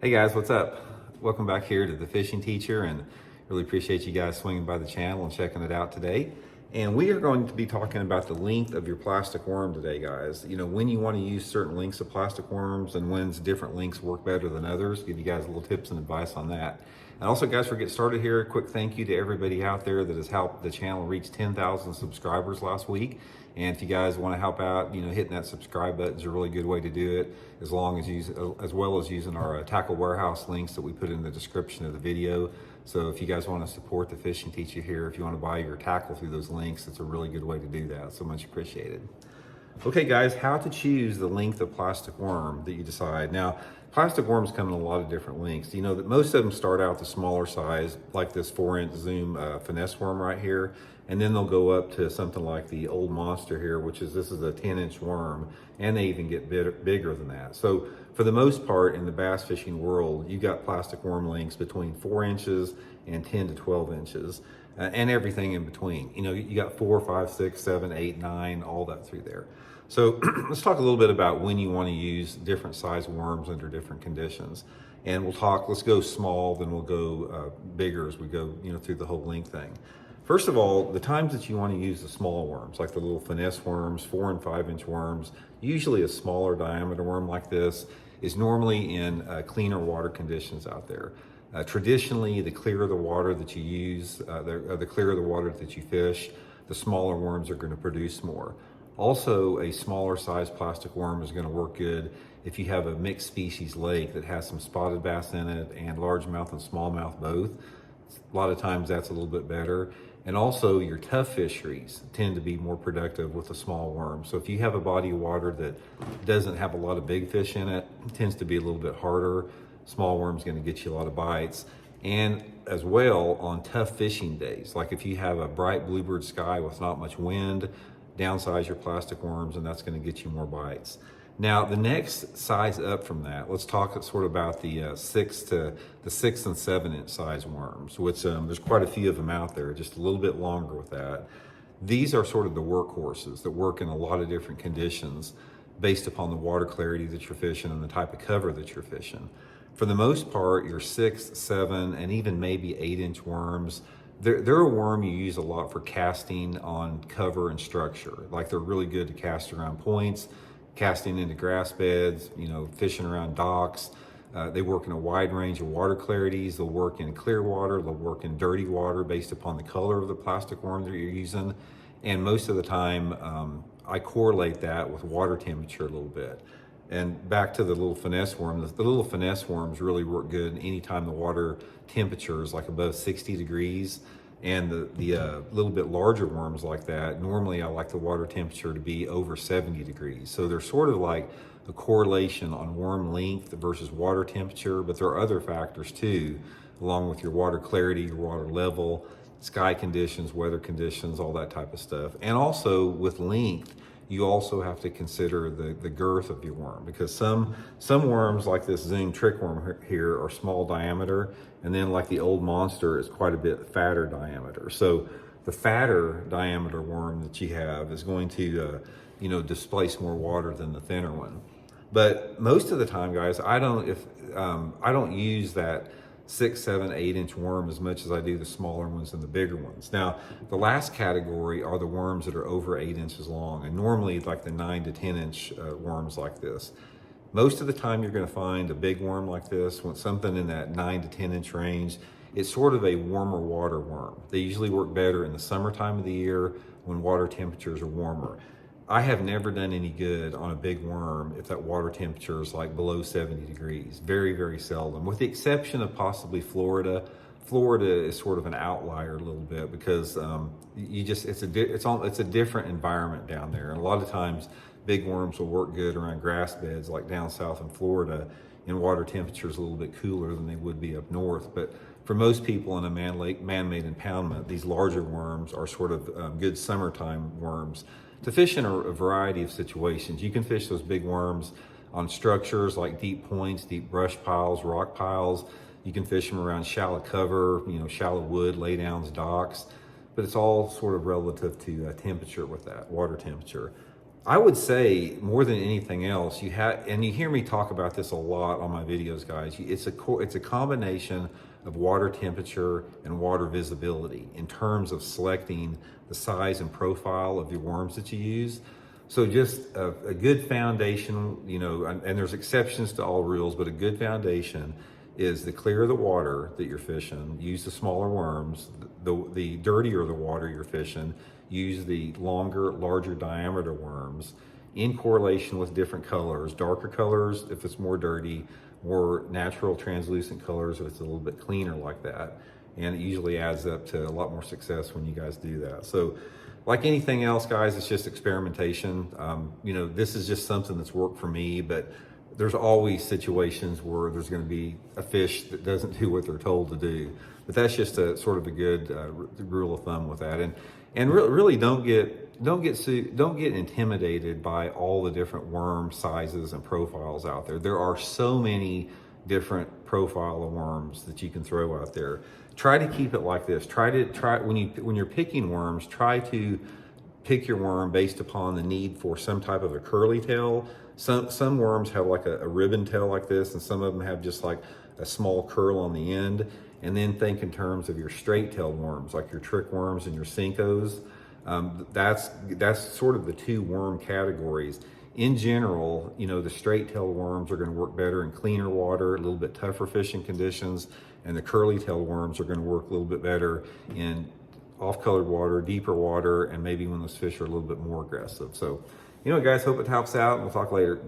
Hey guys, what's up? Welcome back here to the Fishing Teacher, and really appreciate you guys swinging by the channel and checking it out today. And we are going to be talking about the length of your plastic worm today, guys. You know, when you want to use certain lengths of plastic worms and when different lengths work better than others. Give you guys a little tips and advice on that. And also, guys, for get started here, a quick thank you to everybody out there that has helped the channel reach 10,000 subscribers last week. And if you guys want to help out, you know, hitting that subscribe button is a really good way to do it, as well as using our tackle warehouse links that we put in the description of the video. So if you guys want to support the Fishing Teacher here, if you want to buy your tackle through those links, it's a really good way to do that. So much appreciated. Okay guys, how to choose the length of plastic worm that you decide. Now, plastic worms come in a lot of different lengths. You know that most of them start out the smaller size, like this 4-inch zoom finesse worm right here, and then they'll go up to something like the old monster here, this is a 10-inch worm, and they even get bigger than that. So for the most part in the bass fishing world, you got plastic worm lengths between 4 inches and 10 to 12 inches. And everything in between. You know, you got 4, 5, 6, 7, 8, 9, all that through there. So let's talk a little bit about when you want to use different size worms under different conditions. And let's go small, then we'll go bigger as we go, you know, through the whole length thing. First of all, the times that you want to use the small worms, like the little finesse worms, 4 and 5 inch worms, usually a smaller diameter worm like this is normally in cleaner water conditions out there. Traditionally, the clearer the water that you use, the clearer the water that you fish, the smaller worms are going to produce more. Also, a smaller size plastic worm is going to work good if you have a mixed species lake that has some spotted bass in it and largemouth and smallmouth both. A lot of times that's a little bit better. And also your tough fisheries tend to be more productive with a small worm. So if you have a body of water that doesn't have a lot of big fish in it, it tends to be a little bit harder. Small worm's going to get you a lot of bites. And as well on tough fishing days, like if you have a bright bluebird sky with not much wind, downsize your plastic worms and that's going to get you more bites. Now the next size up from that, let's talk sort of about the 6 and 7 inch size worms, which there's quite a few of them out there, just a little bit longer with that. These are sort of the workhorses that work in a lot of different conditions based upon the water clarity that you're fishing and the type of cover that you're fishing. For the most part, your 6, 7, and even maybe 8 inch worms, they're a worm you use a lot for casting on cover and structure. Like they're really good to cast around points, casting into grass beds, you know, fishing around docks. They work in a wide range of water clarities. They'll work in clear water, they'll work in dirty water based upon the color of the plastic worm that you're using. And most of the time, I correlate that with water temperature a little bit. And back to the little finesse worm, the little finesse worms really work good anytime the water temperature is like above 60 degrees. And the little bit larger worms like that, normally I like the water temperature to be over 70 degrees. So they're sort of like a correlation on worm length versus water temperature, but there are other factors too, along with your water clarity, your water level, sky conditions, weather conditions, all that type of stuff. And also with length, you also have to consider the girth of your worm, because some worms like this Zoom trick worm here are small diameter, and then like the old monster is quite a bit fatter diameter. So the fatter diameter worm that you have is going to displace more water than the thinner one. But most of the time, guys, I don't use that 6, 7, 8 inch worm as much as I do the smaller ones and the bigger ones. Now, the last category are the worms that are over 8 inches long, and normally like the 9 to 10 inch worms like this. Most of the time you're going to find a big worm like this, when something in that 9 to 10 inch range, it's sort of a warmer water worm. They usually work better in the summertime of the year when water temperatures are warmer. I have never done any good on a big worm if that water temperature is like below 70 degrees. Very, very seldom, with the exception of possibly Florida. Florida is sort of an outlier a little bit because it's a different environment down there. And a lot of times big worms will work good around grass beds like down south in Florida, and water temperatures a little bit cooler than they would be up north. But for most people in a man-made impoundment, these larger worms are sort of good summertime worms to fish in a variety of situations. You can fish those big worms on structures like deep points, deep brush piles, rock piles. You can fish them around shallow cover, shallow wood, laydowns, docks. But it's all sort of relative to temperature with that, water temperature. I would say more than anything else, you have, and you hear me talk about this a lot on my videos, guys. It's a combination of water temperature and water visibility in terms of selecting the size and profile of your worms that you use. So just a good foundation, you know, and there's exceptions to all rules, but a good foundation is the clearer the water that you're fishing, use the smaller worms. The dirtier the water you're fishing, use the longer, larger diameter worms in correlation with different colors. Darker colors if it's more dirty, more natural translucent colors if it's a little bit cleaner like that. And it usually adds up to a lot more success when you guys do that. So like anything else, guys, it's just experimentation. You know, this is just something that's worked for me, but there's always situations where there's going to be a fish that doesn't do what they're told to do. But that's just a sort of a good rule of thumb with that. And really don't get intimidated by all the different worm sizes and profiles out there. There are so many different profile of worms that you can throw out there. Try to keep it like this. Try when you're picking worms, try to pick your worm based upon the need for some type of a curly tail. Some worms have like a ribbon tail like this, and some of them have just like a small curl on the end. And then think in terms of your straight-tailed worms, like your trick worms and your Cincos. That's sort of the two worm categories. In general, you know, the straight-tailed worms are going to work better in cleaner water, a little bit tougher fishing conditions, and the curly-tailed worms are going to work a little bit better in off-colored water, deeper water, and maybe when those fish are a little bit more aggressive. So, you know, guys, hope it helps out, and we'll talk later.